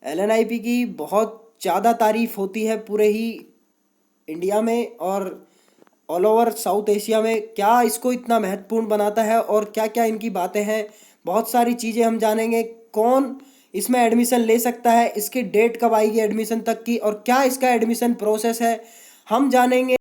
एलएनआईपी की बहुत ज़्यादा तारीफ होती है पूरे ही इंडिया में और ऑल ओवर साउथ एशिया में। क्या इसको इतना महत्वपूर्ण बनाता है और क्या क्या इनकी बातें हैं, बहुत सारी चीज़ें हम जानेंगे। कौन इसमें एडमिशन ले सकता है, इसकी डेट कब आएगी एडमिशन तक की, और क्या इसका एडमिशन प्रोसेस है, हम जानेंगे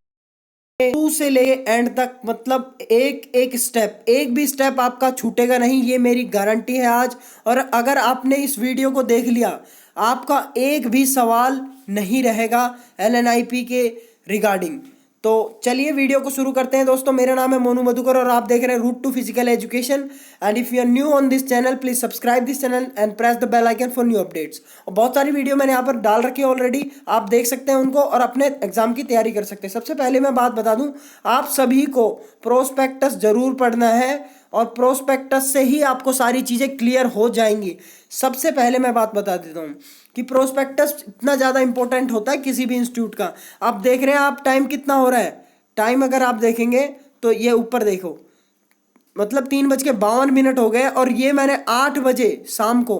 शुरू से ले एंड तक। मतलब एक एक स्टेप, एक भी स्टेप आपका छूटेगा नहीं, ये मेरी गारंटी है आज। और अगर आपने इस वीडियो को देख लिया, आपका एक भी सवाल नहीं रहेगा एलएनआईपी के रिगार्डिंग। तो चलिए वीडियो को शुरू करते हैं दोस्तों। मेरा नाम है मोनू मधुकर और आप देख रहे हैं route to physical education. And if you are new on this channel, please subscribe this channel and press the bell icon for new updates. और बहुत सारी वीडियो मैंने यहाँ पर डाल रखी है ऑलरेडी, आप देख सकते हैं उनको और अपने एग्जाम की तैयारी कर सकते हैं। सबसे पहले मैं बात बता दूं, आप सभी को प्रोस्पेक्टस जरूर पढ़ना है और प्रोस्पेक्टस से ही आपको सारी चीज़ें क्लियर हो जाएंगी। सबसे पहले मैं बात बता देता हूँ कि प्रोस्पेक्टस इतना ज़्यादा इंपॉर्टेंट होता है किसी भी इंस्टीट्यूट का। आप देख रहे हैं, आप टाइम कितना हो रहा है, टाइम अगर आप देखेंगे तो ये ऊपर देखो, मतलब 3:52 हो गए। और ये मैंने 8 बजे शाम को,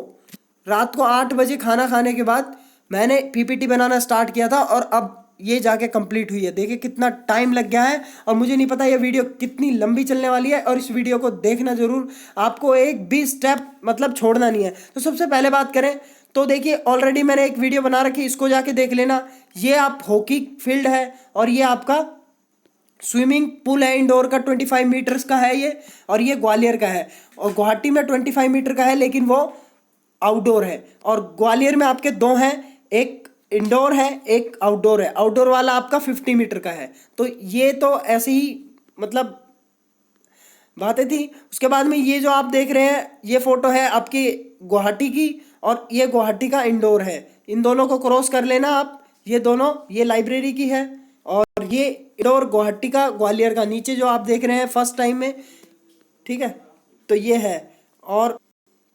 रात को 8 बजे खाना खाने के बाद मैंने पीपीटी बनाना स्टार्ट किया था और अब ये जाके कंप्लीट हुई है। देखिए कितना टाइम लग गया है और मुझे नहीं पता ये वीडियो कितनी लंबी चलने वाली है। और इस वीडियो को देखना जरूर, आपको एक भी स्टेप मतलब छोड़ना नहीं है। तो सबसे पहले बात करें तो देखिए, ऑलरेडी मैंने एक वीडियो बना रखी, इसको जाके देख लेना। ये आप हॉकी फील्ड है और ये आपका स्विमिंग पूल है इंडोर का, 25 मीटर्स का है ये। और ये ग्वालियर का है और गुवाहाटी में 25 मीटर का है, लेकिन वो आउटडोर है। और ग्वालियर में आपके दो हैं, एक इंडोर है एक आउटडोर है। आउटडोर वाला आपका 50 मीटर का है। तो ये तो ऐसे ही मतलब बातें थी। उसके बाद में ये जो आप देख रहे हैं, ये फोटो है आपकी गुवाहाटी की और ये गुवाहाटी का इंडोर है। इन दोनों को क्रॉस कर लेना आप, ये दोनों, ये लाइब्रेरी की है और ये इंडोर गुवाहाटी का, ग्वालियर का। नीचे जो आप देख रहे हैं फर्स्ट टाइम में, ठीक है, तो ये है। और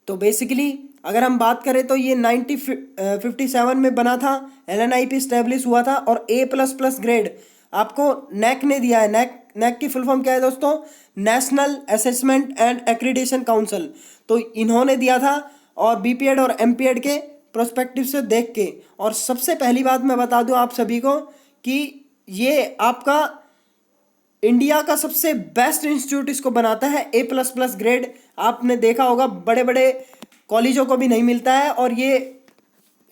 तो बेसिकली अगर हम बात करें तो ये 1957 में बना था, एलएनआईपी स्टैब्लिश हुआ था। और A++ ग्रेड आपको नैक ने दिया है। नैक नैक की फुल फॉर्म क्या है दोस्तों? National assessment and accreditation council. तो इन्होंने दिया था और बीपीएड और एमपीएड के प्रोस्पेक्टिव से देख के। और सबसे पहली बात मैं बता दूं आप सभी को कि ये आपका इंडिया का सबसे बेस्ट इंस्टीट्यूट इसको बनाता है। A++ ग्रेड आपने देखा होगा, बड़े बड़े कॉलेजों को भी नहीं मिलता है और ये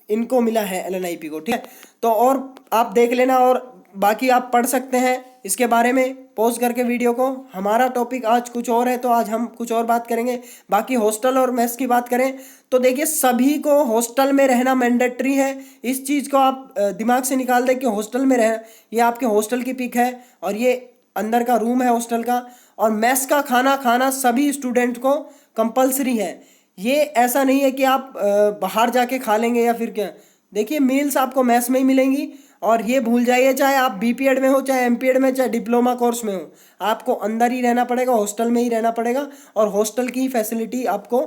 इनको मिला है एलएनआईपी को, ठीक है। तो और आप देख लेना और बाकी आप पढ़ सकते हैं इसके बारे में पॉज करके वीडियो को। हमारा टॉपिक आज कुछ और है तो आज हम कुछ और बात करेंगे। बाकी हॉस्टल और मेस की बात करें तो देखिए, सभी को हॉस्टल में रहना मैंडेटरी है। इस चीज़ को आप दिमाग से निकाल दें कि हॉस्टल में रहना। ये आपके हॉस्टल की पिक है और ये अंदर का रूम है हॉस्टल का। और मेस का खाना खाना सभी स्टूडेंट को कंपलसरी है। ये ऐसा नहीं है कि आप बाहर जाके खा लेंगे या फिर क्या। देखिए, मील्स आपको मेस में ही मिलेंगी। और ये भूल जाइए, चाहे आप बीपीएड में हो, चाहे एमपीएड में, चाहे डिप्लोमा कोर्स में हो, आपको अंदर ही रहना पड़ेगा, हॉस्टल में ही रहना पड़ेगा। और हॉस्टल की फैसिलिटी आपको,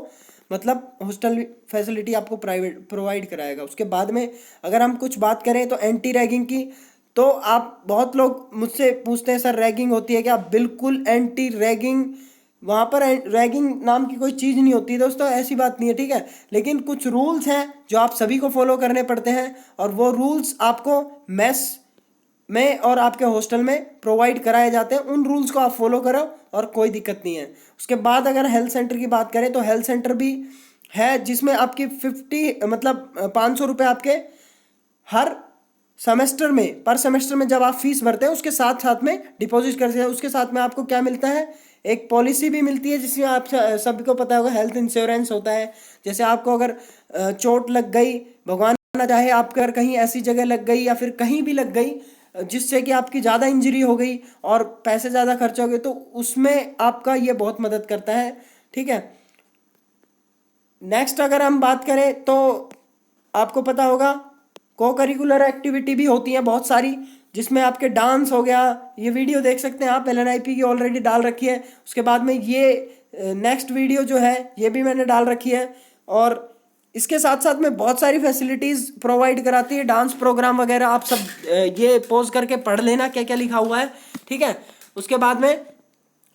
मतलब हॉस्टल फैसिलिटी आपको प्राइवेट प्रोवाइड कराएगा। उसके बाद में अगर हम कुछ बात करें तो एंटी रैगिंग की, तो आप, बहुत लोग मुझसे पूछते हैं सर रैगिंग होती है क्या? बिल्कुल एंटी रैगिंग, वहाँ पर रैगिंग नाम की कोई चीज़ नहीं होती दोस्तों, ऐसी बात नहीं है, ठीक है। लेकिन कुछ रूल्स हैं जो आप सभी को फॉलो करने पड़ते हैं और वो रूल्स आपको मेस में और आपके हॉस्टल में प्रोवाइड कराए जाते हैं। उन रूल्स को आप फॉलो करो और कोई दिक्कत नहीं है। उसके बाद अगर हेल्थ सेंटर की बात करें तो हेल्थ सेंटर भी है, जिसमें आपकी 50 मतलब 500 रुपये आपके हर सेमेस्टर में, पर सेमेस्टर में जब आप फीस भरते हैं उसके साथ साथ में डिपॉजिट करते हैं। उसके साथ में आपको क्या मिलता है? एक पॉलिसी भी मिलती है जिसमें आप सभी को पता होगा, हेल्थ इंश्योरेंस होता है। जैसे आपको अगर चोट लग गई, भगवान ना चाहे आपको अगर कहीं ऐसी जगह लग गई या फिर कहीं भी लग गई जिससे कि आपकी ज़्यादा इंजरी हो गई और पैसे ज़्यादा खर्च हो गए, तो उसमें आपका ये बहुत मदद करता है, ठीक है। नेक्स्ट अगर हम बात करें तो आपको पता होगा को करिकुलर एक्टिविटी भी होती है बहुत सारी, जिसमें आपके डांस हो गया। ये वीडियो देख सकते हैं आप, एलएनआईपी की ऑलरेडी डाल रखी है। उसके बाद में ये नेक्स्ट वीडियो जो है ये भी मैंने डाल रखी है। और इसके साथ साथ में बहुत सारी फैसिलिटीज़ प्रोवाइड कराती है, डांस प्रोग्राम वगैरह। आप सब ये पॉज करके पढ़ लेना क्या क्या लिखा हुआ है, ठीक है। उसके बाद में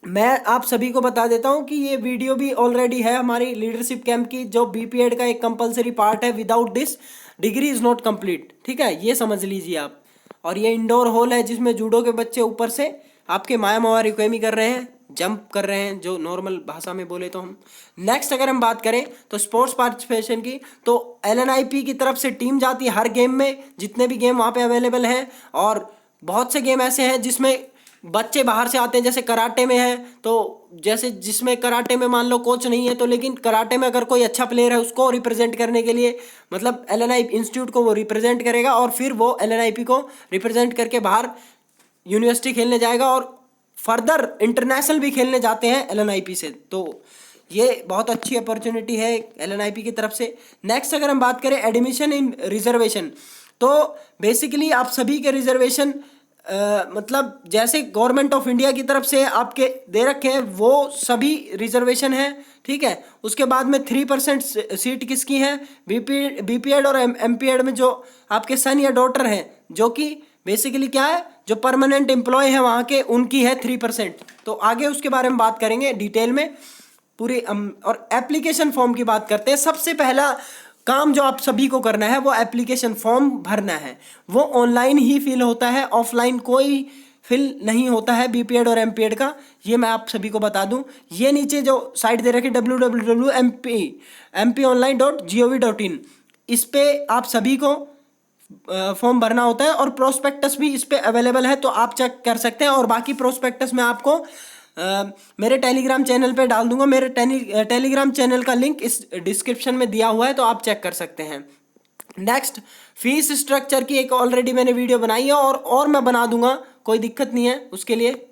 मैं आप सभी को बता देता हूँ कि ये वीडियो भी ऑलरेडी है हमारी लीडरशिप कैंप की, जो बीपीएड का एक कंपलसरी पार्ट है। Without this degree is not complete, ठीक है, ये समझ लीजिए आप। और ये इंडोर हॉल है जिसमें जूडो के बच्चे ऊपर से आपके माया मवा रिक्वेमी कर रहे हैं, जंप कर रहे हैं, जो नॉर्मल भाषा में बोले तो हम। नेक्स्ट अगर हम बात करें तो स्पोर्ट्स पार्टिसिपेशन की, तो एलएनआईपी की तरफ से टीम जाती है हर गेम में, जितने भी गेम वहाँ पे अवेलेबल हैं। और बहुत से गेम ऐसे हैं जिसमें बच्चे बाहर से आते हैं, जैसे कराटे में है, तो जैसे जिसमें कराटे में मान लो कोच नहीं है, तो लेकिन कराटे में अगर कोई अच्छा प्लेयर है उसको रिप्रेजेंट करने के लिए, मतलब एलएनआई इंस्टीट्यूट को वो रिप्रेजेंट करेगा और फिर वो एलएनआईपी को रिप्रेजेंट करके बाहर यूनिवर्सिटी खेलने जाएगा और फर्दर इंटरनेशनल भी खेलने जाते हैं एलएनआईपी से। तो ये बहुत अच्छी अपॉर्चुनिटी है एलएनआईपी की तरफ से। नेक्स्ट अगर हम बात करें एडमिशन इन रिजर्वेशन, तो बेसिकली आप सभी के रिजर्वेशन मतलब जैसे गवर्नमेंट ऑफ इंडिया की तरफ से आपके दे रखे हैं वो सभी रिजर्वेशन है, ठीक है। उसके बाद में 3% सीट किसकी है, बीपीएड और एमपीएड में जो आपके सन या डॉटर हैं, जो कि बेसिकली क्या है, जो परमानेंट एम्प्लॉय है वहाँ के, उनकी है 3%। तो आगे उसके बारे में बात करेंगे डिटेल में पूरी। और एप्लीकेशन फॉर्म की बात करते हैं। सबसे पहला काम जो आप सभी को करना है वो एप्लीकेशन फॉर्म भरना है। वो ऑनलाइन ही फिल होता है, ऑफलाइन कोई फिल नहीं होता है बीपीएड और एमपीएड का, ये मैं आप सभी को बता दूं। ये नीचे जो साइट दे रखी www.mponline.gov.in, इस पे आप सभी को फॉर्म भरना होता है और प्रोस्पेक्टस भी इस पे अवेलेबल है, तो आप चेक कर सकते हैं। और बाकी प्रोस्पेक्टस में आपको मेरे टेलीग्राम चैनल पे डाल दूंगा। मेरे टेलीग्राम चैनल का लिंक इस डिस्क्रिप्शन में दिया हुआ है, तो आप चेक कर सकते हैं। नेक्स्ट, फीस स्ट्रक्चर की एक ऑलरेडी मैंने वीडियो बनाई है और मैं बना दूंगा, कोई दिक्कत नहीं है, उसके लिए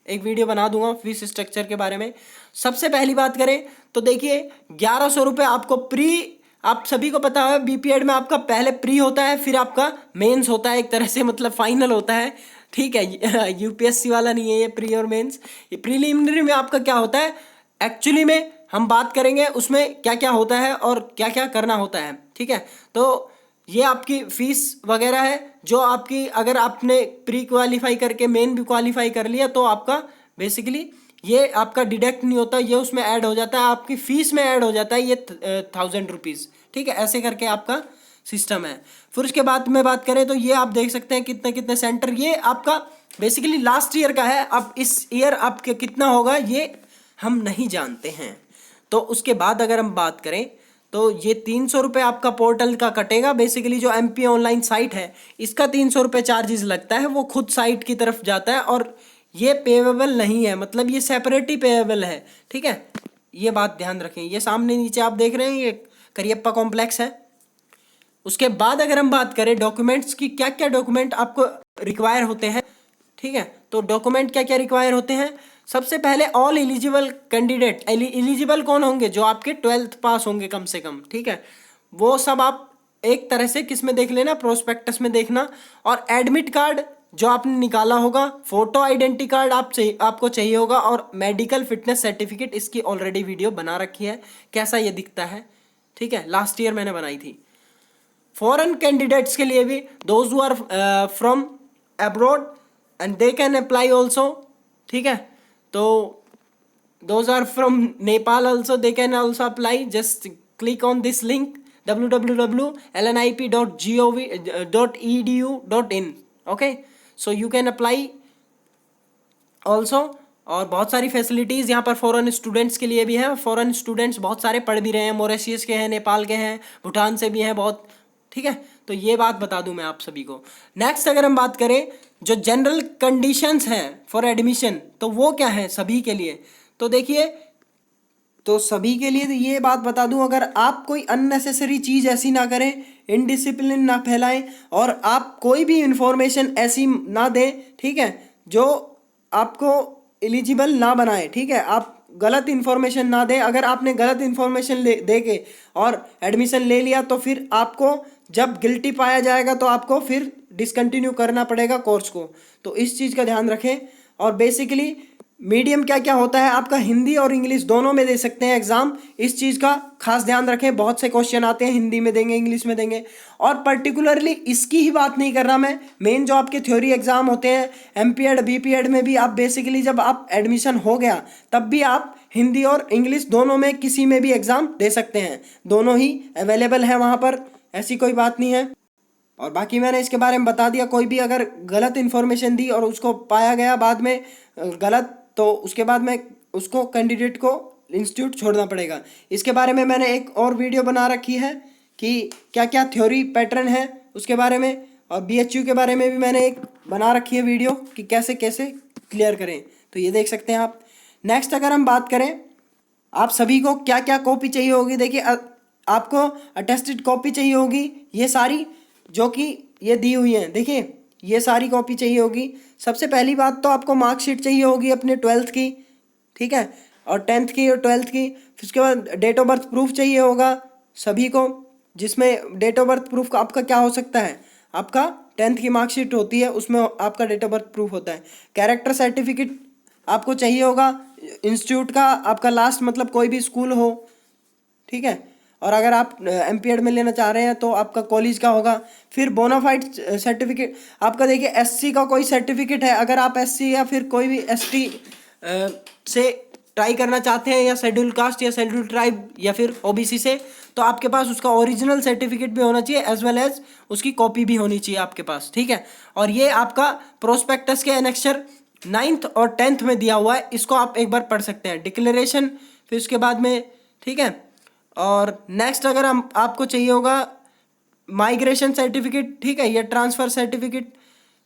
एक वीडियो बना दूंगा फीस स्ट्रक्चर के बारे में। सबसे पहली बात करें तो देखिए 1100 रुपये आपको प्री, आप सभी को पता है बीपीएड में आपका पहले प्री होता है, फिर आपका मेंस होता है, एक तरह से मतलब फाइनल होता है, ठीक है। यूपीएससी वाला नहीं है ये प्री और मेंस। ये प्रीलिमिनरी में आपका क्या होता है, एक्चुअली में हम बात करेंगे उसमें क्या क्या होता है और क्या क्या करना होता है, ठीक है। तो ये आपकी फीस वगैरह है, जो आपकी अगर आपने प्री क्वालिफाई करके मेन भी क्वालिफाई कर लिया तो आपका बेसिकली ये आपका डिडक्ट नहीं होता, ये उसमें ऐड हो जाता है, आपकी फीस में ऐड हो जाता है ये 1000 रुपीज़, ठीक है। ऐसे करके आपका सिस्टम है। फिर उसके बाद में बात करें तो ये आप देख सकते हैं कितने कितने सेंटर, ये आपका बेसिकली लास्ट ईयर का है। अब इस ईयर आपके कितना होगा ये हम नहीं जानते हैं। तो उसके बाद अगर हम बात करें तो ये 300 रुपये आपका पोर्टल का कटेगा। बेसिकली जो एमपी ऑनलाइन साइट है इसका 300 रुपये चार्जेस लगता है, वो खुद साइट की तरफ जाता है और ये पेएबल नहीं है, मतलब ये सेपरेट ही पेएबल है, ठीक है। ये बात ध्यान रखें। ये सामने नीचे आप देख रहे हैं ये करियप्पा कॉम्प्लेक्स है। उसके बाद अगर हम बात करें डॉक्यूमेंट्स की, क्या क्या डॉक्यूमेंट आपको रिक्वायर होते हैं, ठीक है। तो डॉक्यूमेंट क्या क्या रिक्वायर होते हैं, सबसे पहले ऑल एलिजिबल कैंडिडेट, एलिजिबल कौन होंगे, जो आपके 12th पास होंगे कम से कम, ठीक है। वो सब आप एक तरह से किस में देख लेना, प्रोस्पेक्टस में देखना। और एडमिट कार्ड जो आपने निकाला होगा, फोटो आइडेंटिटी कार्ड आपको चाहिए होगा, और मेडिकल फिटनेस सर्टिफिकेट, इसकी ऑलरेडी वीडियो बना रखी है कैसा ये दिखता है, ठीक है, लास्ट ईयर मैंने बनाई थी। फॉरेन कैंडिडेट्स के लिए भी, those who are from abroad and they can apply also, ठीक है। तो those are from Nepal also, they can also apply, just click on this link www.lnip.gov.edu.in, okay. So you can apply also. और बहुत सारी facilities यहाँ पर foreign students के लिए भी हैं। फॉरेन स्टूडेंट्स बहुत सारे पढ़ भी रहे हैं, मॉरिशस के हैं, नेपाल के हैं, भूटान से भी हैं बहुत, ठीक है। तो ये बात बता दूं मैं आप सभी को। नेक्स्ट अगर हम बात करें जो जनरल कंडीशंस हैं फॉर एडमिशन, तो वो क्या है सभी के लिए, तो देखिए, तो सभी के लिए ये बात बता दूं, अगर आप कोई अननेसेसरी चीज़ ऐसी ना करें, इनडिसिप्लिन ना फैलाएं, और आप कोई भी इंफॉर्मेशन ऐसी ना दें, ठीक है, जो आपको एलिजिबल ना बनाए, ठीक है। आप गलत इन्फॉर्मेशन ना दें। अगर आपने गलत इन्फॉर्मेशन दे के और एडमिशन ले लिया तो फिर आपको जब गिल्टी पाया जाएगा तो आपको फिर डिसकंटिन्यू करना पड़ेगा कोर्स को। तो इस चीज़ का ध्यान रखें। और बेसिकली मीडियम क्या क्या होता है आपका, हिंदी और इंग्लिश दोनों में दे सकते हैं एग्जाम। इस चीज़ का खास ध्यान रखें, बहुत से क्वेश्चन आते हैं हिंदी में देंगे, इंग्लिश में देंगे। और पर्टिकुलरली इसकी ही बात नहीं कर रहा मैं, मेन जो आपके थ्योरी एग्जाम होते हैं एमपीएड बीपीएड में भी, आप बेसिकली जब आप एडमिशन हो गया तब भी आप हिंदी और इंग्लिश दोनों में किसी में भी एग्जाम दे सकते हैं, दोनों ही अवेलेबल है वहाँ पर, ऐसी कोई बात नहीं है। और बाकी मैंने इसके बारे में बता दिया, कोई भी अगर गलत इन्फॉर्मेशन दी और उसको पाया गया बाद में गलत, तो उसके बाद में उसको कैंडिडेट को इंस्टीट्यूट छोड़ना पड़ेगा। इसके बारे में मैंने एक और वीडियो बना रखी है कि क्या क्या थ्योरी पैटर्न है उसके बारे में, और बीएचयू के बारे में भी मैंने एक बना रखी है वीडियो कि कैसे कैसे क्लियर करें, तो ये देख सकते हैं आप। नेक्स्ट अगर हम बात करें, आप सभी को क्या क्या कॉपी चाहिए होगी, देखिए आपको अटेस्टेड कॉपी चाहिए होगी, ये सारी जो कि ये दी हुई हैं, देखिए ये सारी कॉपी चाहिए होगी। सबसे पहली बात तो आपको मार्कशीट चाहिए होगी अपने 12th की, ठीक है, और 10th की और 12th की। फिर उसके बाद डेट ऑफ बर्थ प्रूफ चाहिए होगा सभी को, जिसमें डेट ऑफ बर्थ प्रूफ का आपका क्या हो सकता है, आपका 10th की मार्कशीट होती है उसमें आपका डेट ऑफ बर्थ प्रूफ होता है। कैरेक्टर सर्टिफिकेट आपको चाहिए होगा इंस्टीट्यूट का, आपका लास्ट मतलब कोई भी स्कूल हो, ठीक है। और अगर आप एमपीएड में लेना चाह रहे हैं तो आपका कॉलेज का होगा। फिर बोनाफाइड सर्टिफिकेट आपका, देखिए एससी का कोई सर्टिफिकेट है, अगर आप एससी या फिर कोई भी एसटी से ट्राई करना चाहते हैं, या शेड्यूल कास्ट या शेड्यूल ट्राइब या फिर ओबीसी से, तो आपके पास उसका ओरिजिनल सर्टिफिकेट भी होना चाहिए एज वेल एज उसकी कॉपी भी होनी चाहिए आपके पास, ठीक है। और ये आपका प्रोस्पेक्टस के एनेक्सर 9th और 10th में दिया हुआ है, इसको आप एक बार पढ़ सकते हैं, डिक्लेरेशन। फिर उसके बाद में, ठीक है। और नेक्स्ट अगर हम आपको चाहिए होगा माइग्रेशन सर्टिफिकेट, ठीक है, या ट्रांसफ़र सर्टिफिकेट।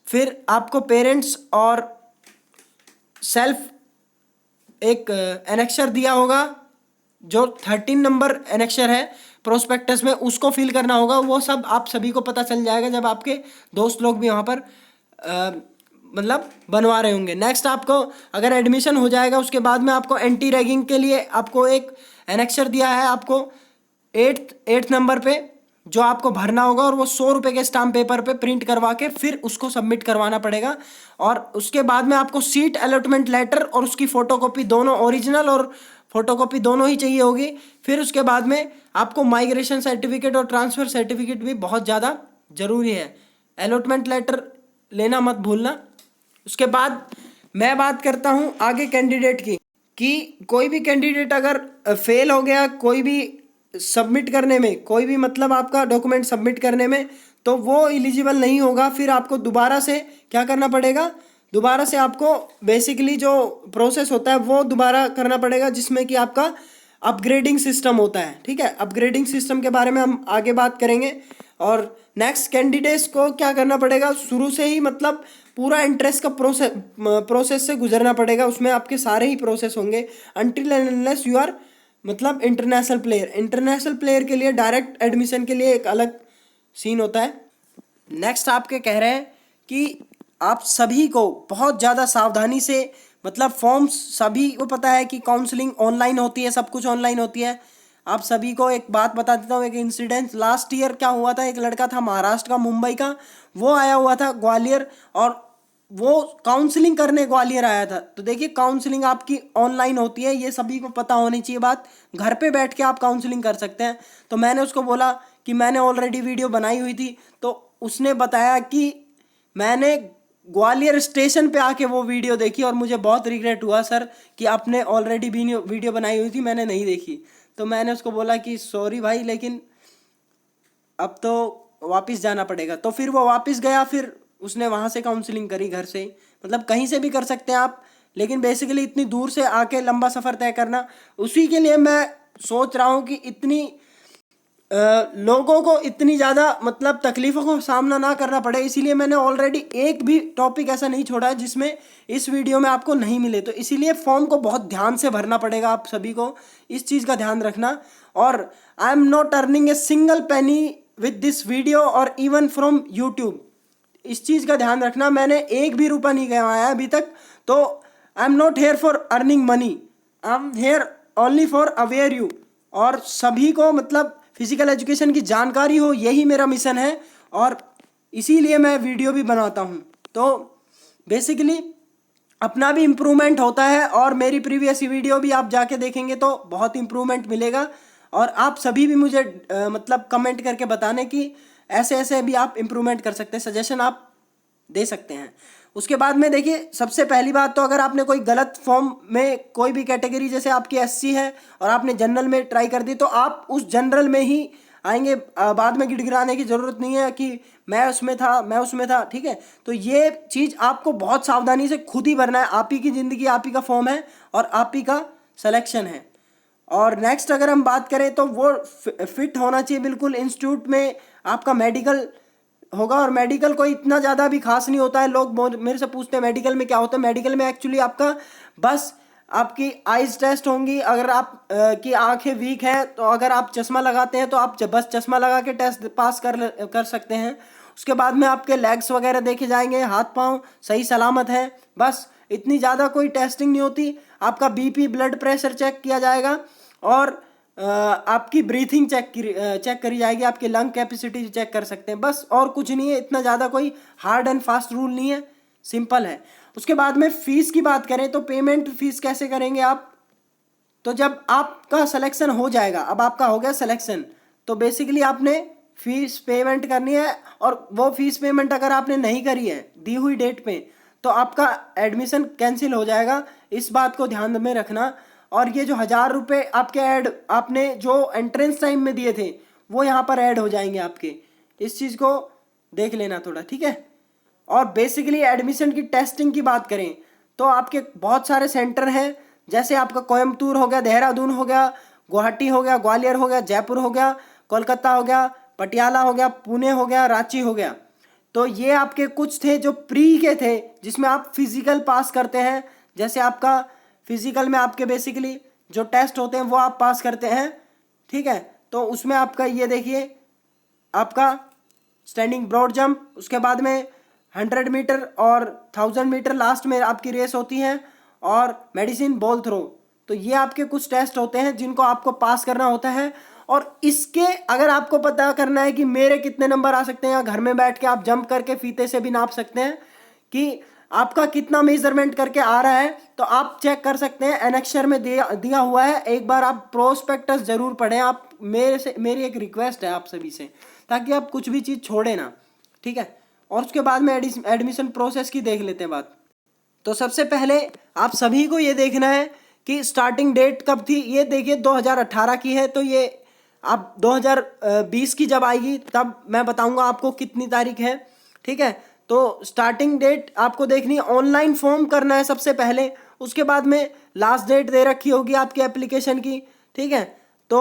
फिर आपको पेरेंट्स और सेल्फ एक एनेक्सर दिया होगा, जो 13 नंबर एनेक्सर है प्रोस्पेक्टस में, उसको फिल करना होगा। वो सब आप सभी को पता चल जाएगा जब आपके दोस्त लोग भी वहाँ पर मतलब बनवा रहे होंगे। नेक्स्ट आपको अगर एडमिशन हो जाएगा उसके बाद में आपको एंटी रैगिंग के लिए आपको एक एनेक्सर दिया है आपको 8th नंबर पे, जो आपको भरना होगा, और वो 100 रुपये के स्टाम्प पेपर पे प्रिंट करवा के फिर उसको सबमिट करवाना पड़ेगा। और उसके बाद में आपको सीट अलॉटमेंट लेटर और उसकी फ़ोटोकॉपी दोनों, ओरिजिनल और फोटोकॉपी दोनों ही चाहिए होगी। फिर उसके बाद में आपको माइग्रेशन सर्टिफिकेट और ट्रांसफ़र सर्टिफिकेट भी बहुत ज़्यादा ज़रूरी है, अलॉटमेंट लेटर लेना मत भूलना। उसके बाद मैं बात करता हूँ आगे कैंडिडेट की, कि कोई भी कैंडिडेट अगर फेल हो गया कोई भी सबमिट करने में, कोई भी मतलब आपका डॉक्यूमेंट सबमिट करने में, तो वो एलिजिबल नहीं होगा। फिर आपको दोबारा से क्या करना पड़ेगा, दोबारा से आपको बेसिकली जो प्रोसेस होता है वो दोबारा करना पड़ेगा, जिसमें कि आपका अपग्रेडिंग सिस्टम होता है, ठीक है। अपग्रेडिंग सिस्टम के बारे में हम आगे बात करेंगे। और नेक्स्ट कैंडिडेट्स को क्या करना पड़ेगा, शुरू से ही मतलब पूरा इंटरेस्ट का प्रोसेस से गुजरना पड़ेगा, उसमें आपके सारे ही प्रोसेस होंगे until and unless you are मतलब इंटरनेशनल प्लेयर। इंटरनेशनल प्लेयर के लिए डायरेक्ट एडमिशन के लिए एक अलग सीन होता है। नेक्स्ट आपके कह रहे हैं कि आप सभी को बहुत ज़्यादा सावधानी से, मतलब फॉर्म्स सभी को पता है कि काउंसलिंग ऑनलाइन होती है, सब कुछ ऑनलाइन होती है। आप सभी को एक बात बता देता हूँ, एक इंसिडेंट लास्ट ईयर क्या हुआ था, एक लड़का था महाराष्ट्र का, मुंबई का, वो आया हुआ था ग्वालियर, और वो काउंसलिंग करने ग्वालियर आया था। तो देखिए काउंसलिंग आपकी ऑनलाइन होती है, ये सभी को पता होनी चाहिए बात, घर पे बैठ के आप काउंसलिंग कर सकते हैं। तो मैंने उसको बोला कि मैंने ऑलरेडी वीडियो बनाई हुई थी, तो उसने बताया कि मैंने ग्वालियर स्टेशन पे आके वो वीडियो देखी और मुझे बहुत रिग्रेट हुआ सर कि आपने ऑलरेडी वीडियो बनाई हुई थी, मैंने नहीं देखी। तो मैंने उसको बोला कि सॉरी भाई, लेकिन अब तो वापस जाना पड़ेगा। तो फिर वो वापस गया, फिर उसने वहाँ से काउंसलिंग करी घर से, मतलब कहीं से भी कर सकते हैं आप, लेकिन बेसिकली इतनी दूर से आके लंबा सफ़र तय करना, उसी के लिए मैं सोच रहा हूँ कि इतनी लोगों को इतनी ज़्यादा मतलब तकलीफ़ों को सामना ना करना पड़े, इसीलिए मैंने ऑलरेडी एक भी टॉपिक ऐसा नहीं छोड़ा है जिसमें इस वीडियो में आपको नहीं मिले। तो इसीलिए फॉर्म को बहुत ध्यान से भरना पड़ेगा, आप सभी को इस चीज़ का ध्यान रखना। और I am not earning a single penny with this video और इवन फ्रॉम यूट्यूब, इस चीज़ का ध्यान रखना। मैंने एक भी रुपया नहीं कमाया अभी तक, तो I am not here for earning money, I am here only for aware you. और सभी को मतलब फिजिकल एजुकेशन की जानकारी हो, यही मेरा मिशन है, और इसीलिए मैं वीडियो भी बनाता हूँ। तो बेसिकली अपना भी इम्प्रूवमेंट होता है, और मेरी प्रीवियस वीडियो भी आप जाके देखेंगे तो बहुत इम्प्रूवमेंट मिलेगा। और आप सभी भी मुझे मतलब कमेंट करके बताने कि ऐसे ऐसे भी आप इम्प्रूवमेंट कर सकते हैं, सजेशन आप दे सकते हैं। उसके बाद में देखिए, सबसे पहली बात तो अगर आपने कोई गलत फॉर्म में कोई भी कैटेगरी, जैसे आपकी एससी है और आपने जनरल में ट्राई कर दी, तो आप उस जनरल में ही आएंगे। बाद में गिड़गिड़ाने की ज़रूरत नहीं है कि मैं उसमें था, मैं उसमें था, ठीक है। तो ये चीज़ आपको बहुत सावधानी से खुद ही भरना है। आप ही की ज़िंदगी, आप ही का फॉर्म है और आप ही का सिलेक्शन है। और नेक्स्ट अगर हम बात करें तो वो फिट होना चाहिए बिल्कुल। इंस्टीट्यूट में आपका मेडिकल होगा, और मेडिकल कोई इतना ज़्यादा भी खास नहीं होता है। लोग मेरे से पूछते हैं मेडिकल में क्या होता है। मेडिकल में एक्चुअली आपका बस आपकी आइज टेस्ट होंगी। अगर आप की आंखें वीक हैं तो अगर आप चश्मा लगाते हैं तो आप बस चश्मा लगा के टेस्ट पास कर सकते हैं। उसके बाद में आपके लेग्स वगैरह देखे जाएंगे, हाथ पांव सही सलामत है, बस इतनी ज़्यादा कोई टेस्टिंग नहीं होती। आपका बीपी, ब्लड प्रेशर चेक किया जाएगा, और आपकी ब्रीथिंग चेक करी जाएगी, आपकी लंग कैपेसिटी चेक कर सकते हैं, बस और कुछ नहीं है। इतना ज़्यादा कोई हार्ड एंड फास्ट रूल नहीं है, सिंपल है। उसके बाद में फ़ीस की बात करें तो पेमेंट फ़ीस कैसे करेंगे आप, तो जब आपका सिलेक्शन हो जाएगा, अब आपका हो गया सिलेक्शन, तो बेसिकली आपने फीस पेमेंट करनी है। और वो फीस पेमेंट अगर आपने नहीं करी है दी हुई डेट पे, तो आपका एडमिशन कैंसिल हो जाएगा, इस बात को ध्यान में रखना। और ये जो 1000 रुपये आपके आपने जो एंट्रेंस टाइम में दिए थे, वो यहाँ पर ऐड हो जाएंगे आपके। इस चीज़ को देख लेना थोड़ा, ठीक है। और बेसिकली एडमिशन की टेस्टिंग की बात करें तो आपके बहुत सारे सेंटर हैं, जैसे आपका कोयम्बतूर हो गया, देहरादून हो गया, गुवाहाटी हो गया, ग्वालियर हो गया, जयपुर हो गया, कोलकाता हो गया, पटियाला हो गया, पुणे हो गया, रांची हो गया। तो ये आपके कुछ थे जो प्री के थे, जिसमें आप फिजिकल पास करते हैं। जैसे आपका फिजिकल में आपके बेसिकली जो टेस्ट होते हैं वो आप पास करते हैं, ठीक है। तो उसमें आपका ये देखिए, आपका स्टैंडिंग ब्रॉड जंप, उसके बाद में 100 मीटर और 1000 मीटर लास्ट में आपकी रेस होती है, और मेडिसिन बॉल थ्रो। तो ये आपके कुछ टेस्ट होते हैं जिनको आपको पास करना होता है। और इसके अगर आपको पता करना है कि मेरे कितने नंबर आ सकते हैं, या घर में बैठ के आप जंप करके फीते से भी नाप सकते हैं कि आपका कितना मेजरमेंट करके आ रहा है, तो आप चेक कर सकते हैं। एनेक्सर में दिया हुआ है, एक बार आप प्रोस्पेक्टस जरूर पढ़ें। आप मेरी एक रिक्वेस्ट है आप सभी से, ताकि आप कुछ भी चीज़ छोड़े ना, ठीक है। और उसके बाद में एडमिशन प्रोसेस की देख लेते हैं बात। तो सबसे पहले आप सभी को ये देखना है कि स्टार्टिंग डेट कब थी। ये देखिए 2018 की है, तो ये आप 2020 की जब आएगी तब मैं बताऊंगा आपको कितनी तारीख है, ठीक है। तो स्टार्टिंग डेट आपको देखनी है, ऑनलाइन फॉर्म करना है सबसे पहले। उसके बाद में लास्ट डेट दे रखी होगी आपकी एप्लीकेशन की, ठीक है। तो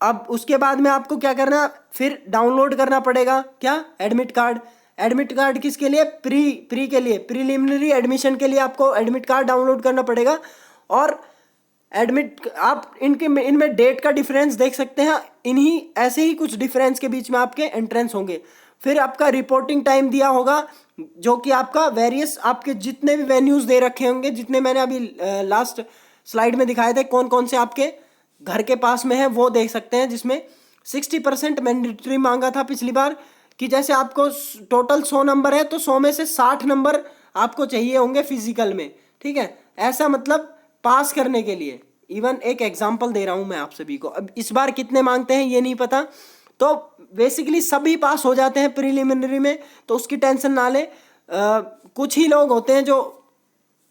अब उसके बाद में आपको क्या करना, फिर डाउनलोड करना पड़ेगा क्या, एडमिट कार्ड। एडमिट कार्ड किसके लिए, प्री के लिए, प्रीलिमिनरी एडमिशन के लिए आपको एडमिट कार्ड डाउनलोड करना पड़ेगा। और एडमिट आप इनमें डेट का डिफरेंस देख सकते हैं, इन्हीं ऐसे ही कुछ डिफरेंस के बीच में आपके एंट्रेंस होंगे। फिर आपका रिपोर्टिंग टाइम दिया होगा, जो कि आपका वेरियस आपके जितने भी वेन्यूज़ दे रखे होंगे, जितने मैंने अभी लास्ट स्लाइड में दिखाए थे कौन कौन से आपके घर के पास में है, वो देख सकते हैं। जिसमें 60% मैंडेटरी मांगा था पिछली बार, कि जैसे आपको टोटल 100 नंबर है तो 100 में से 60 नंबर आपको चाहिए होंगे फिजिकल में, ठीक है। ऐसा मतलब पास करने के लिए। इवन एक एग्जांपल दे रहा हूं मैं आप सभी को। अब इस बार कितने मांगते हैं ये नहीं पता, तो बेसिकली सभी पास हो जाते हैं प्रीलिमिनरी में, तो उसकी टेंशन ना ले। कुछ ही लोग होते हैं जो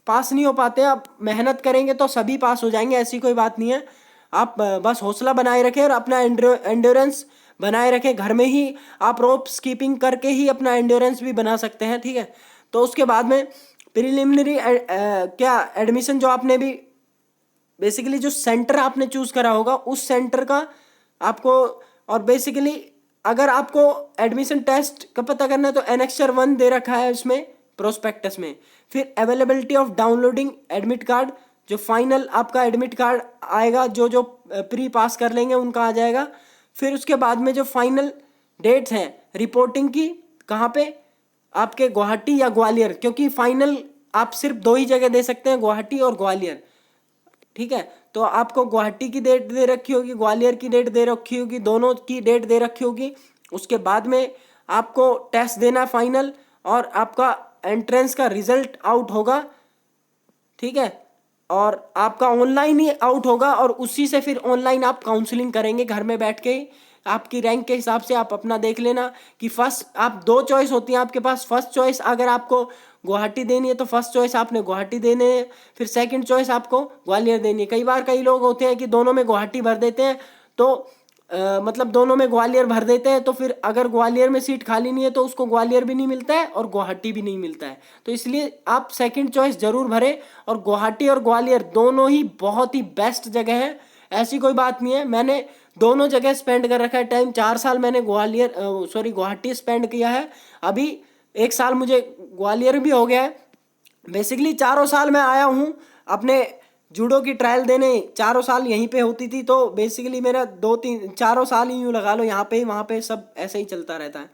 पास नहीं हो पाते हैं। आप मेहनत करेंगे तो सभी पास हो जाएंगे, ऐसी कोई बात नहीं है। आप बस हौसला बनाए रखें और अपना एंड्योरेंस बनाए रखें। घर में ही आप रोप स्कीपिंग करके ही अपना एंड्योरेंस भी बना सकते हैं, ठीक है। तो उसके बाद में प्रीलिमिनरी क्या एडमिशन जो आपने भी बेसिकली जो सेंटर आपने चूज करा होगा, उस सेंटर का आपको, और बेसिकली अगर आपको एडमिशन टेस्ट का पता करना है तो एनेक्सर 1 दे रखा है इसमें प्रोस्पेक्टस में। फिर availability of downloading admit card, जो फाइनल आपका एडमिट कार्ड आएगा, जो जो प्री पास कर लेंगे उनका आ जाएगा। फिर उसके बाद में जो फाइनल डेट्स हैं रिपोर्टिंग की, कहाँ पे, आपके गुवाहाटी या ग्वालियर, क्योंकि फाइनल आप सिर्फ 2 ही जगह दे सकते हैं, गुवाहाटी और ग्वालियर, ठीक है। तो आपको गुवाहाटी की डेट दे रखी होगी, ग्वालियर की डेट दे रखी होगी, दोनों की डेट दे रखी होगी। उसके बाद में आपको टेस्ट देना फाइनल, और आपका एंट्रेंस का रिजल्ट आउट होगा ठीक है, और आपका ऑनलाइन ही आउट होगा और उसी से फिर ऑनलाइन आप काउंसलिंग करेंगे घर में बैठ के ही। आपकी रैंक के हिसाब से आप अपना देख लेना कि फर्स्ट, आप दो चॉइस होती है आपके पास। फर्स्ट चॉइस अगर आपको गुवाहाटी देनी है तो फर्स्ट चॉइस आपने गुवाहाटी देने है, फिर सेकंड चॉइस आपको ग्वालियर देनी है। कई बार कई लोग होते हैं कि दोनों में गुवाहाटी भर देते हैं, तो मतलब दोनों में ग्वालियर भर देते हैं, तो फिर अगर ग्वालियर में सीट खाली नहीं है तो उसको ग्वालियर भी नहीं मिलता है और गुवाहाटी भी नहीं मिलता है। तो इसलिए आप सेकंड चॉइस जरूर भरें। और गुवाहाटी और ग्वालियर दोनों ही बहुत ही बेस्ट जगह है, ऐसी कोई बात नहीं है। मैंने दोनों जगह स्पेंड कर रखा है टाइम। 4 साल मैंने गुवाहाटी स्पेंड किया है। अभी 1 साल मुझे ग्वालियर भी हो गया है। बेसिकली 4 साल मैं आया हूँ अपने जूडो की ट्रायल देने, 4 साल यहीं पे होती थी। तो बेसिकली मेरा 2-3-4 साल ही यूँ लगा लो यहाँ पे वहाँ पे सब ऐसे ही चलता रहता है।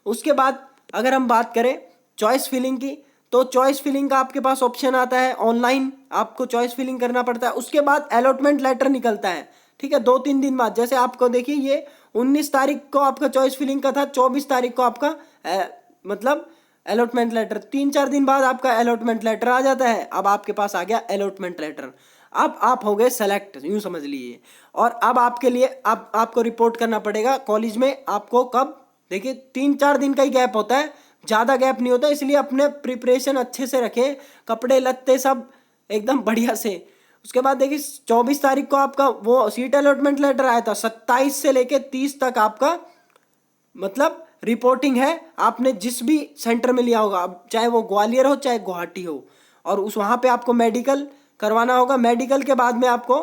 उसके बाद अगर हम बात करें चॉइस फिलिंग की, तो चॉइस फिलिंग का आपके पास ऑप्शन आता है ऑनलाइन, आपको चॉइस फिलिंग करना पड़ता है। उसके बाद अलॉटमेंट लेटर निकलता है, ठीक है, 2-3 दिन बाद। जैसे आपको देखिए ये 19 तारीख को आपका चॉइस फिलिंग का था, 24 तारीख को आपका मतलब अलॉटमेंट लेटर, 3-4 दिन बाद आपका अलॉटमेंट लेटर आ जाता है। अब आपके पास आ गया अलॉटमेंट लेटर, अब आप हो गए सेलेक्ट, यूँ समझ लीजिए। और अब आपके लिए अब आपको रिपोर्ट करना पड़ेगा कॉलेज में। आपको कब, देखिए 3-4 दिन का ही गैप होता है, ज़्यादा गैप नहीं होता, इसलिए अपने प्रिपरेशन अच्छे से रखें, कपड़े लत्ते सब एकदम बढ़िया से। उसके बाद देखिए 24 तारीख को आपका वो सीट अलॉटमेंट लेटर आया था, 27 से लेके 30 तक आपका मतलब रिपोर्टिंग है। आपने जिस भी सेंटर में लिया होगा, अब चाहे वो ग्वालियर हो चाहे गुवाहाटी हो, और उस वहाँ पे आपको मेडिकल करवाना होगा। मेडिकल के बाद में आपको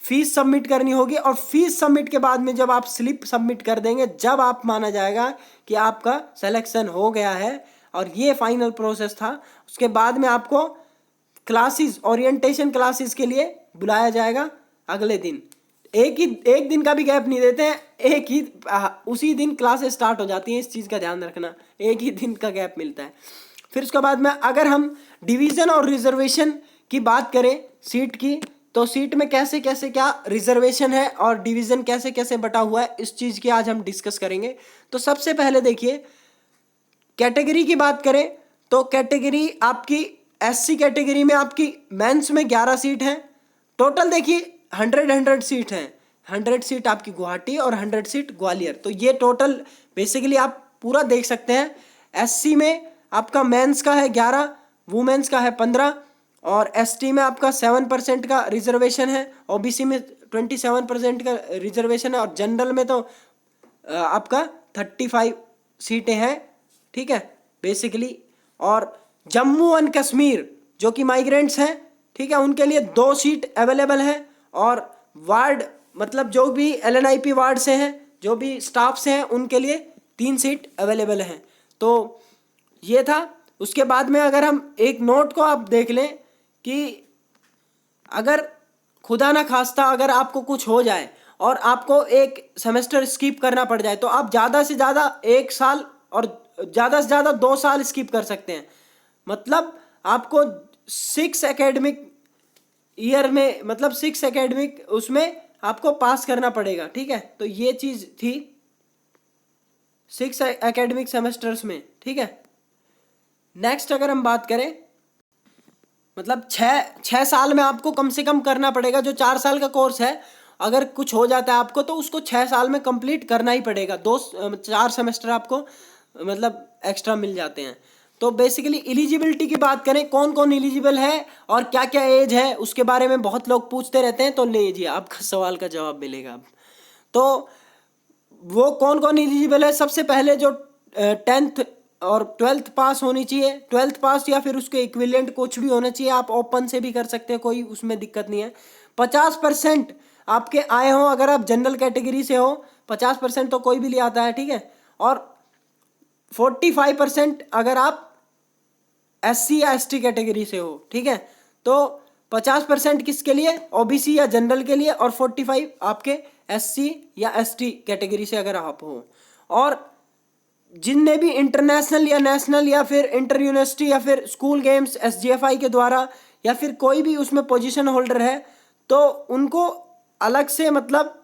फीस सबमिट करनी होगी, और फीस सबमिट के बाद में जब आप स्लिप सबमिट कर देंगे, जब आप माना जाएगा कि आपका सिलेक्शन हो गया है। और ये फाइनल प्रोसेस था। उसके बाद में आपको क्लासेस, ओरिएंटेशन क्लासेस के लिए बुलाया जाएगा अगले दिन। एक दिन का भी गैप नहीं देते हैं, एक ही उसी दिन क्लासेस स्टार्ट हो जाती हैं, इस चीज़ का ध्यान रखना, एक ही दिन का गैप मिलता है। फिर उसके बाद में अगर हम डिवीज़न और रिजर्वेशन की बात करें सीट की, तो सीट में कैसे कैसे क्या रिजर्वेशन है और डिवीज़न कैसे कैसे बटा हुआ है, इस चीज़ की आज हम डिस्कस करेंगे। तो सबसे पहले देखिए कैटेगरी की बात करें, तो कैटेगरी आपकी एससी कैटेगरी में आपकी मेंस में 11 सीट हैं टोटल। देखिए 100 सीट हैं, 100 सीट आपकी गुवाहाटी और 100 सीट ग्वालियर। तो ये टोटल बेसिकली आप पूरा देख सकते हैं। एससी में आपका मेंस का है 11, वुमेन्स का है 15, और एसटी में आपका 7% का रिजर्वेशन है, ओबीसी में 27% का रिजर्वेशन है, और जनरल में तो आपका 35 सीटें हैं, ठीक है बेसिकली। और जम्मू एंड कश्मीर जो कि माइग्रेंट्स हैं, ठीक है, उनके लिए 2 सीट अवेलेबल है। और वार्ड मतलब जो भी एलएनआईपी वार्ड से हैं, जो भी स्टाफ से हैं, उनके लिए 3 सीट अवेलेबल हैं। तो ये था। उसके बाद में अगर हम एक नोट को आप देख लें कि अगर खुदा ना खास्ता अगर आपको कुछ हो जाए और आपको एक सेमेस्टर स्किप करना पड़ जाए, तो आप ज़्यादा से ज़्यादा 1 साल और ज़्यादा से ज़्यादा 2 साल स्किप कर सकते हैं। मतलब आपको 6 एकेडमिक ईयर में, मतलब 6 एकेडमिक उसमें आपको पास करना पड़ेगा, ठीक है। तो ये चीज़ थी 6 एकेडमिक सेमेस्टर्स में, ठीक है। नेक्स्ट अगर हम बात करें, मतलब 6 साल में आपको कम से कम करना पड़ेगा। जो 4 साल का कोर्स है, अगर कुछ हो जाता है आपको तो उसको 6 साल में कंप्लीट करना ही पड़ेगा। 4 सेमेस्टर आपको मतलब एक्स्ट्रा मिल जाते हैं। तो बेसिकली एलिजिबिलिटी की बात करें, कौन कौन एलिजिबल है और क्या क्या एज है, उसके बारे में बहुत लोग पूछते रहते हैं। तो लीजिए आपका सवाल का जवाब मिलेगा अब। तो वो कौन कौन एलिजिबल है, सबसे पहले जो 10th और 12th पास होनी चाहिए, 12th पास या फिर उसके इक्विवेलेंट कुछ भी होना चाहिए। आप ओपन से भी कर सकते हैं, कोई उसमें दिक्कत नहीं है। 50% आपके आए हो, अगर आप जनरल कैटेगरी से हो 50% तो कोई भी ले आता है, ठीक है। और 45% अगर आप एससी या एसटी कैटेगरी से हो, ठीक है। तो 50% किसके लिए, ओबीसी या जनरल के लिए, और 45 आपके एससी या एसटी कैटेगरी से अगर आप हो। और जिनने भी इंटरनेशनल या नेशनल या फिर इंटर यूनिवर्सिटी या फिर स्कूल गेम्स एसजीएफआई के द्वारा या फिर कोई भी उसमें पोजीशन होल्डर है, तो उनको अलग से मतलब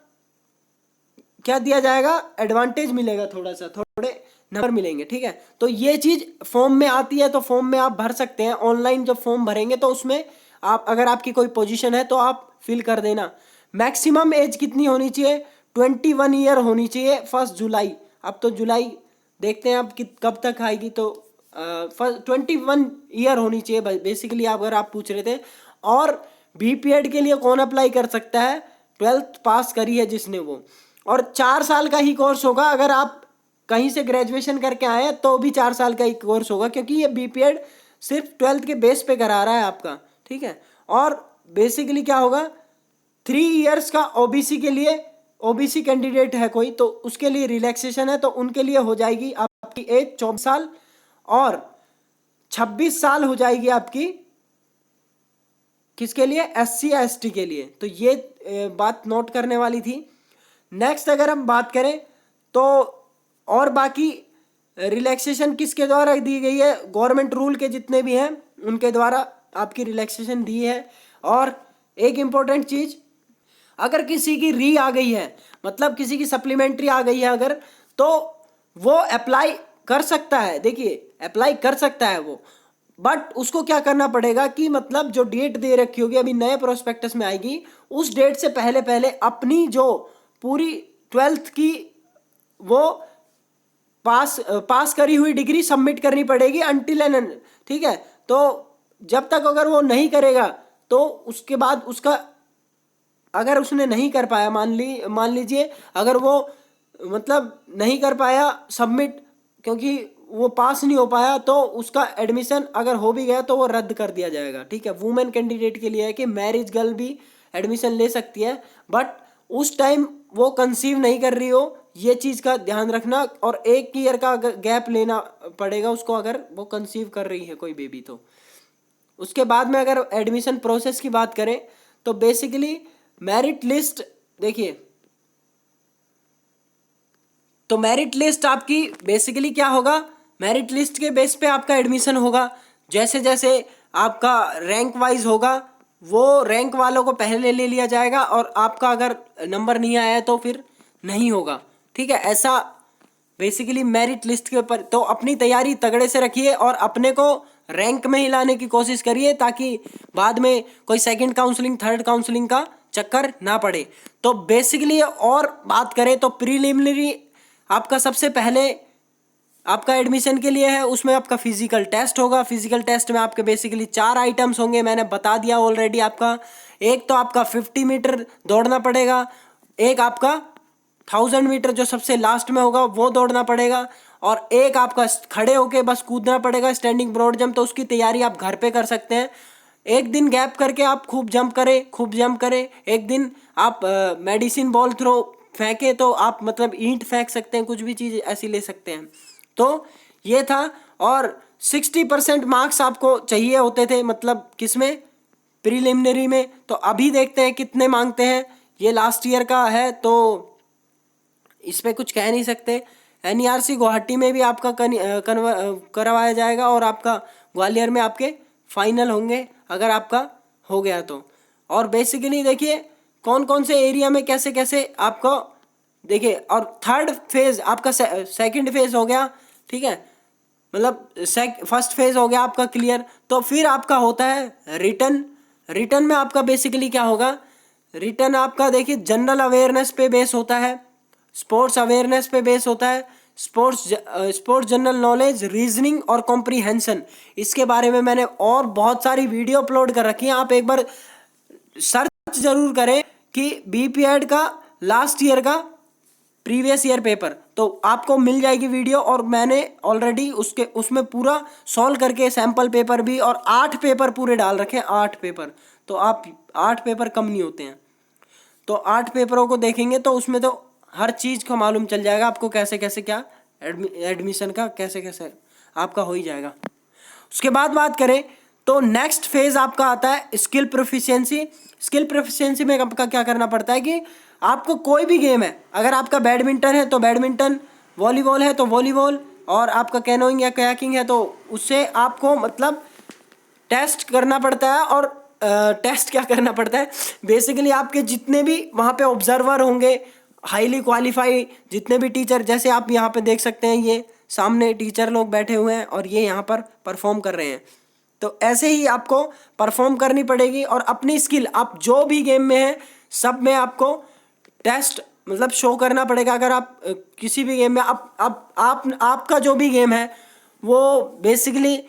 क्या दिया जाएगा, एडवांटेज मिलेगा, थोड़े नंबर मिलेंगे, ठीक है। तो ये चीज़ फॉर्म में आती है, तो फॉर्म में आप भर सकते हैं। ऑनलाइन जब फॉर्म भरेंगे तो उसमें आप अगर आपकी कोई पोजीशन है तो आप फिल कर देना। मैक्सिमम एज कितनी होनी चाहिए? 21 ईयर होनी चाहिए 1 जुलाई। अब तो जुलाई देखते हैं अब कब तक आएगी, तो 21 ईयर होनी चाहिए बेसिकली, अगर आप पूछ रहे थे। और बीपीएड के लिए कौन अप्लाई कर सकता है? 12th पास करी है जिसने वो। और 4 साल का ही कोर्स होगा, अगर आप कहीं से ग्रेजुएशन करके आए हैं तो भी 4 साल का ही कोर्स होगा, क्योंकि ये बीपीएड सिर्फ 12th के बेस पे करा रहा है आपका, ठीक है। और बेसिकली क्या होगा, 3 इयर्स का ओबीसी के लिए, ओबीसी कैंडिडेट है कोई तो उसके लिए रिलैक्सेशन है, तो उनके लिए हो जाएगी आपकी एज 24 साल, और 26 साल हो जाएगी आपकी किसके लिए? एससी या एसटी के लिए। तो ये बात नोट करने वाली थी। नेक्स्ट अगर हम बात करें तो और बाकी रिलैक्सेशन किसके द्वारा दी गई है? गवर्नमेंट रूल के जितने भी हैं उनके द्वारा आपकी रिलैक्सेशन दी है। और एक इम्पोर्टेंट चीज़, अगर किसी की री आ गई है, मतलब किसी की सप्लीमेंट्री आ गई है अगर, तो वो अप्लाई कर सकता है। देखिए अप्लाई कर सकता है वो, बट उसको क्या करना पड़ेगा कि मतलब जो डेट दे रखी होगी अभी नए प्रोस्पेक्टस में आएगी, उस डेट से पहले पहले अपनी जो पूरी 12th की वो पास करी हुई डिग्री सबमिट करनी पड़ेगी अनटिल एंड, ठीक है। तो जब तक अगर वो नहीं करेगा तो उसके बाद उसका, अगर उसने नहीं कर पाया, मान लीजिए अगर वो मतलब नहीं कर पाया सबमिट, क्योंकि वो पास नहीं हो पाया, तो उसका एडमिशन अगर हो भी गया तो वो रद्द कर दिया जाएगा, ठीक है। वुमेन कैंडिडेट के लिए है कि मैरिज गर्ल भी एडमिशन ले सकती है, बट उस टाइम वो कंसीव नहीं कर रही हो, ये चीज़ का ध्यान रखना। और 1 ईयर का गैप लेना पड़ेगा उसको अगर वो कंसीव कर रही है कोई बेबी तो। उसके बाद में अगर एडमिशन प्रोसेस की बात करें तो बेसिकली मेरिट लिस्ट, देखिए तो मेरिट लिस्ट आपकी बेसिकली क्या होगा, मेरिट लिस्ट के बेस पे आपका एडमिशन होगा। जैसे जैसे आपका रैंक वाइज होगा, वो रैंक वालों को पहले ले लिया जाएगा, और आपका अगर नंबर नहीं आया है तो फिर नहीं होगा, ठीक है। ऐसा बेसिकली मेरिट लिस्ट के ऊपर। तो अपनी तैयारी तगड़े से रखिए और अपने को रैंक में ही लाने की कोशिश करिए, ताकि बाद में कोई सेकंड काउंसलिंग, थर्ड काउंसलिंग का चक्कर ना पड़े। तो बेसिकली और बात करें तो प्रीलिमिनरी आपका सबसे पहले आपका एडमिशन के लिए है, उसमें आपका फिजिकल टेस्ट होगा। फिजिकल टेस्ट में आपके बेसिकली 4 आइटम्स होंगे, मैंने बता दिया ऑलरेडी आपका। एक तो आपका 50 मीटर दौड़ना पड़ेगा, एक आपका 1000 मीटर जो सबसे लास्ट में होगा वो दौड़ना पड़ेगा, और एक आपका खड़े होके बस कूदना पड़ेगा, स्टैंडिंग ब्रॉड जंप। तो उसकी तैयारी आप घर पे कर सकते हैं। एक दिन गैप करके आप खूब जंप करें। एक दिन आप मेडिसिन बॉल थ्रो फेंके, तो आप मतलब ईंट फेंक सकते हैं, कुछ भी चीज़ ऐसी ले सकते हैं। तो ये था। और 60% मार्क्स आपको चाहिए होते थे, मतलब किसमें? प्रीलिमिनरी में। तो अभी देखते हैं कितने मांगते हैं। ये लास्ट ईयर का है तो इस पर कुछ कह नहीं सकते। एनईआरसी गुवाहाटी में भी आपका करवाया जाएगा, और आपका ग्वालियर में आपके फाइनल होंगे अगर आपका हो गया तो। और बेसिकली देखिए कौन कौन से एरिया में कैसे कैसे आपको, देखिए। और थर्ड फेज आपका सेकंड फेज हो गया, ठीक है, मतलब फर्स्ट फेज हो गया आपका क्लियर। तो फिर आपका होता है रिटर्न। रिटर्न में आपका बेसिकली क्या होगा, रिटर्न आपका देखिए जनरल अवेयरनेस पे बेस होता है, स्पोर्ट्स अवेयरनेस पे बेस होता है, स्पोर्ट्स जनरल नॉलेज, रीजनिंग और कॉम्प्रीहेंशन। इसके बारे में मैंने और बहुत सारी वीडियो अपलोड कर रखी हैं, आप एक बार सर्च जरूर करें कि बीपीएड का लास्ट ईयर का प्रीवियस ईयर पेपर, तो आपको मिल जाएगी वीडियो। और मैंने ऑलरेडी उसमें पूरा सॉल्व करके सैम्पल पेपर भी, और 8 पेपर पूरे डाल रखे हैं, 8 पेपर। तो आप 8 पेपर कम नहीं होते हैं, तो 8 पेपरों को देखेंगे तो उसमें तो हर चीज़ का मालूम चल जाएगा आपको, कैसे कैसे क्या एडमिशन का कैसे कैसे आपका हो ही जाएगा। उसके बाद बात करें तो नेक्स्ट फेज आपका आता है स्किल प्रोफिशिएंसी। स्किल प्रोफिशिएंसी में आपका क्या करना पड़ता है कि आपको कोई भी गेम है, अगर आपका बैडमिंटन है तो बैडमिंटन, वॉलीबॉल है तो वॉलीबॉल, और आपका कैनोइंग या कयाकिंग है तो उससे आपको मतलब टेस्ट करना पड़ता है। और टेस्ट क्या करना पड़ता है, बेसिकली आपके जितने भी वहाँ पे ऑब्जर्वर होंगे, हाईली क्वालिफाइड जितने भी टीचर, जैसे आप यहाँ पे देख सकते हैं, ये सामने टीचर लोग बैठे हुए हैं और ये यहाँ पर परफॉर्म कर रहे हैं। तो ऐसे ही आपको परफॉर्म करनी पड़ेगी और अपनी स्किल आप जो भी गेम में है सब में आपको टेस्ट मतलब शो करना पड़ेगा। अगर आप किसी भी गेम में आप आपका जो भी गेम है वो बेसिकली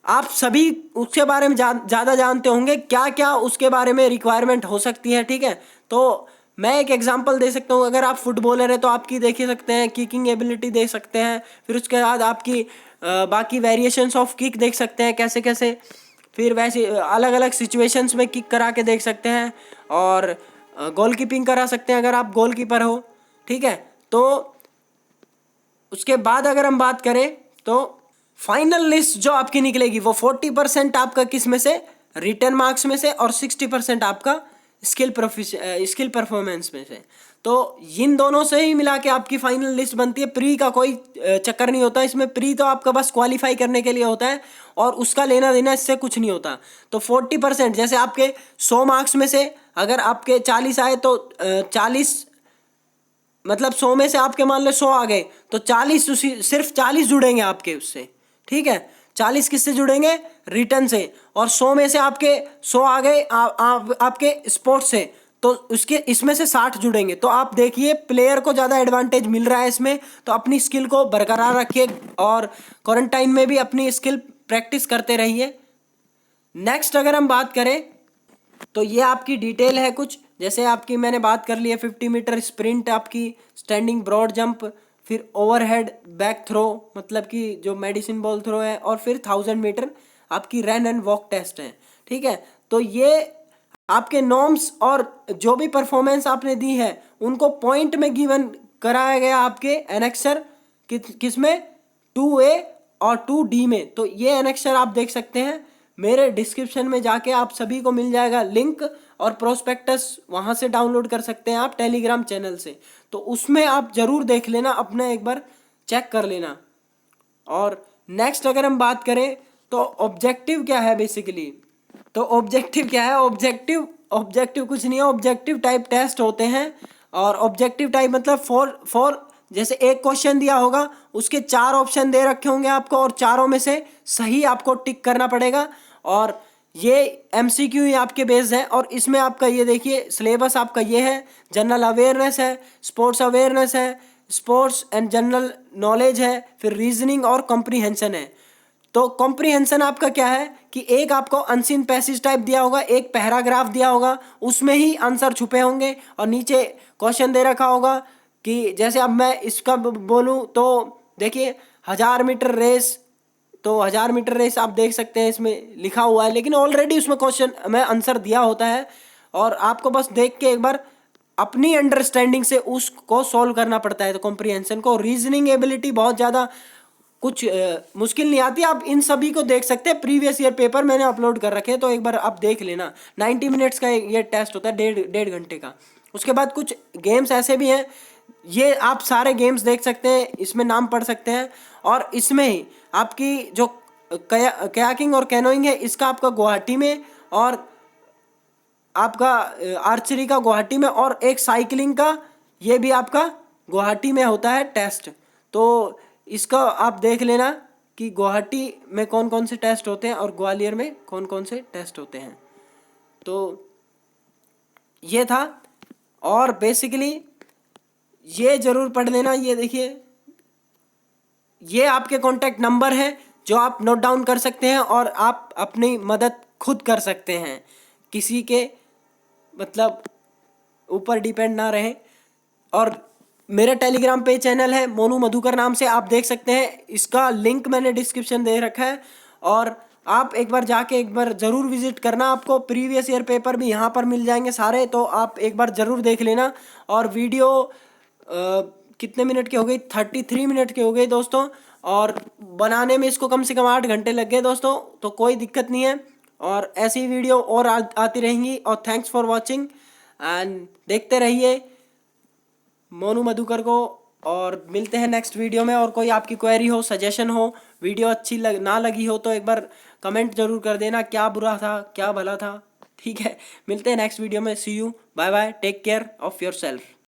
आप सभी उसके बारे में ज़्यादा जानते होंगे, क्या क्या उसके बारे में रिक्वायरमेंट हो सकती है, ठीक है। तो मैं एक एग्जांपल दे सकता हूँ, अगर आप फुटबॉलर हैं तो आपकी देख ही सकते हैं किकिंग एबिलिटी देख सकते हैं, फिर उसके बाद आपकी बाकी वेरिएशंस ऑफ किक देख सकते हैं कैसे कैसे, फिर वैसे अलग अलग सिचुएशंस में किक करा के देख सकते हैं, और गोल कीपिंग करा सकते हैं अगर आप गोल कीपर हो, ठीक है। तो उसके बाद अगर हम बात करें तो फाइनल लिस्ट जो आपकी निकलेगी वो 40% आपका किस में से, रिटर्न मार्क्स में से, और 60% आपका स्किल परफॉर्मेंस में से। तो इन दोनों से ही मिला के आपकी फाइनल लिस्ट बनती है। प्री का कोई चक्कर नहीं होता इसमें, प्री तो आपका बस क्वालिफाई करने के लिए होता है और उसका लेना देना इससे कुछ नहीं होता। तो 40% जैसे आपके 100 मार्क्स में से अगर आपके 40 आए तो 40 मतलब 100 में से आपके मान लो 100 आ गए तो 40 उसी सिर्फ 40 जुड़ेंगे आपके उससे, ठीक है। 40 किससे जुड़ेंगे, रिटर्न से, और 100 में से आपके 100 आ गए आपके स्पोर्ट्स से, तो उसके इसमें से 60 जुड़ेंगे। तो आप देखिए प्लेयर को ज़्यादा एडवांटेज मिल रहा है इसमें, तो अपनी स्किल को बरकरार रखिए और क्वारंटाइन में भी अपनी स्किल प्रैक्टिस करते रहिए। नेक्स्ट अगर हम बात करें तो ये आपकी डिटेल है कुछ, जैसे आपकी मैंने बात कर ली है 50 मीटर स्प्रिंट, आपकी स्टैंडिंग ब्रॉड जंप, फिर ओवरहेड बैक थ्रो मतलब कि जो मेडिसिन बॉल थ्रो है, और फिर 1000 मीटर आपकी रन एंड वॉक टेस्ट है, ठीक है। तो ये आपके नॉर्म्स और जो भी परफॉर्मेंस आपने दी है उनको पॉइंट में गिवन कराया गया आपके एनेक्सर किस में 2A और 2D में। तो ये एनेक्सर आप देख सकते हैं मेरे डिस्क्रिप्शन में जाके, आप सभी को मिल जाएगा लिंक, और प्रोस्पेक्टस वहाँ से डाउनलोड कर सकते हैं आप टेलीग्राम चैनल से। तो उसमें आप ज़रूर देख लेना, अपना एक बार चेक कर लेना। और नेक्स्ट अगर हम बात करें तो ऑब्जेक्टिव क्या है बेसिकली, तो ऑब्जेक्टिव क्या है, ऑब्जेक्टिव कुछ नहीं है, ऑब्जेक्टिव टाइप टेस्ट होते हैं। और ऑब्जेक्टिव टाइप मतलब फॉर जैसे एक क्वेश्चन दिया होगा उसके 4 ऑप्शन दे रखे होंगे आपको, और चारों में से सही आपको टिक करना पड़ेगा। और ये MCQ ही आपके बेस्ड है, और इसमें आपका ये देखिए सिलेबस आपका ये है, जनरल अवेयरनेस है, स्पोर्ट्स अवेयरनेस है, स्पोर्ट्स एंड जनरल नॉलेज है, फिर रीजनिंग और कॉम्प्रीहेंशन है। तो कॉम्प्रीहेंशन आपका क्या है कि एक आपको अनसीन पैसेज टाइप दिया होगा, एक पैराग्राफ दिया होगा, उसमें ही आंसर छुपे होंगे, और नीचे क्वेश्चन दे रखा होगा कि जैसे अब मैं इसका बोलूँ तो देखिए 1000 मीटर रेस, तो 1000 मीटर रेस आप देख सकते हैं इसमें लिखा हुआ है, लेकिन ऑलरेडी उसमें क्वेश्चन में आंसर दिया होता है, और आपको बस देख के एक बार अपनी अंडरस्टैंडिंग से उसको सॉल्व करना पड़ता है। तो कॉम्प्रीहेंशन को, रीजनिंग एबिलिटी बहुत ज़्यादा कुछ मुश्किल नहीं आती, आप इन सभी को देख सकते हैं। प्रीवियस ईयर पेपर मैंने अपलोड कर रखे हैं, तो एक बार आप देख लेना। 90 मिनट्स का ये टेस्ट होता है, डेढ़ घंटे का। उसके बाद कुछ गेम्स ऐसे भी हैं, ये आप सारे गेम्स देख सकते हैं, इसमें नाम पढ़ सकते हैं। और इसमें ही आपकी जो कयाकिंग और कैनोइंग है इसका आपका गुवाहाटी में, और आपका आर्चरी का गुवाहाटी में, और एक साइकिलिंग का ये भी आपका गुवाहाटी में होता है टेस्ट। तो इसका आप देख लेना कि गुवाहाटी में कौन कौन से टेस्ट होते हैं और ग्वालियर में कौन कौन से टेस्ट होते हैं। तो ये था, और बेसिकली ये ज़रूर पढ़ लेना। ये देखिए ये आपके कॉन्टैक्ट नंबर हैं जो आप नोट डाउन कर सकते हैं, और आप अपनी मदद खुद कर सकते हैं, किसी के मतलब ऊपर डिपेंड ना रहे। और मेरा टेलीग्राम पे चैनल है मोनू मधुकर नाम से, आप देख सकते हैं, इसका लिंक मैंने डिस्क्रिप्शन दे रखा है, और आप एक बार जाके एक बार ज़रूर विजिट करना। आपको प्रीवियस ईयर पेपर भी यहाँ पर मिल जाएंगे सारे, तो आप एक बार ज़रूर देख लेना। और वीडियो कितने मिनट की हो गई, 33 मिनट की हो गई दोस्तों, और बनाने में इसको कम से कम 8 घंटे लग गए दोस्तों, तो कोई दिक्कत नहीं है। और ऐसी वीडियो और आती रहेंगी। और थैंक्स फॉर वॉचिंग, एंड देखते रहिए मोनू मधुकर को, और मिलते हैं नेक्स्ट वीडियो में। और कोई आपकी क्वेरी हो, सजेशन हो, वीडियो अच्छी ना लगी हो, तो एक बार कमेंट जरूर कर देना, क्या बुरा था क्या भला था, ठीक है। मिलते हैं नेक्स्ट वीडियो में, see you, bye bye, take care of your self.